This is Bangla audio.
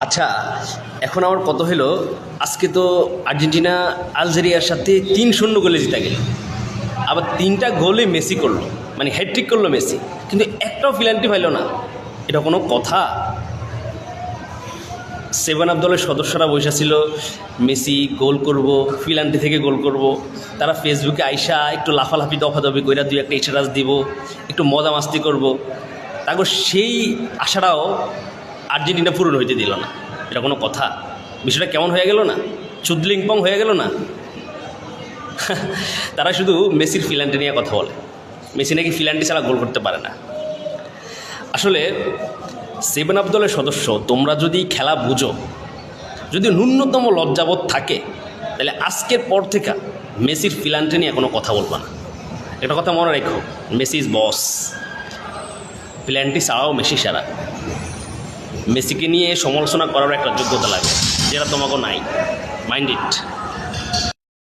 আচ্ছা, এখন আমার কত হলো, আজকে তো আর্জেন্টিনা আলজেরিয়ার সাথে ৩-০ গোলে জিতা গেল। আবার ৩টা গোলে মেসি করলো, মানে হ্যাট্রিক করলো মেসি, কিন্তু একটাও পেনাল্টি পাইল না। এটা কোনো কথা? সেভেন আপ দলের সদস্যরা বসে ছিল, মেসি গোল করব, পেনাল্টি থেকে গোল করব। তারা ফেসবুকে আইসা একটু লাফালাফি দফাদফি কইরা দুই একটা স্ট্যাটাস দিব, একটু মজা মাস্তি করব। তারপর সেই আশাটাও আর্জেন্টিনা পূরণ হইতে দিল না। এটা কোনো কথা? বিষয়টা কেমন হয়ে গেল না? চুদলিংপং হয়ে গেল না? তারা শুধু মেসির পেনাল্টি নিয়ে কথা বলে, মেসি নাকি পেনাল্টি ছাড়া গোল করতে পারে না। আসলে সেভেন আপ দলের সদস্য, তোমরা যদি খেলা বুঝো, যদি ন্যূনতম লজ্জাবোধ থাকে, তাহলে আজকের পর থেকে মেসির পেনাল্টি নিয়ে কোনো কথা বলবা না। একটা কথা মনে রেখো, মেসি ইজ বস। পেনাল্টি ছাড়াও মেসি সারা। মেসিকে নিয়ে সমালোচনা করার একটা যোগ্যতা লাগে, যেটা তোমাকে নাই। Mind it.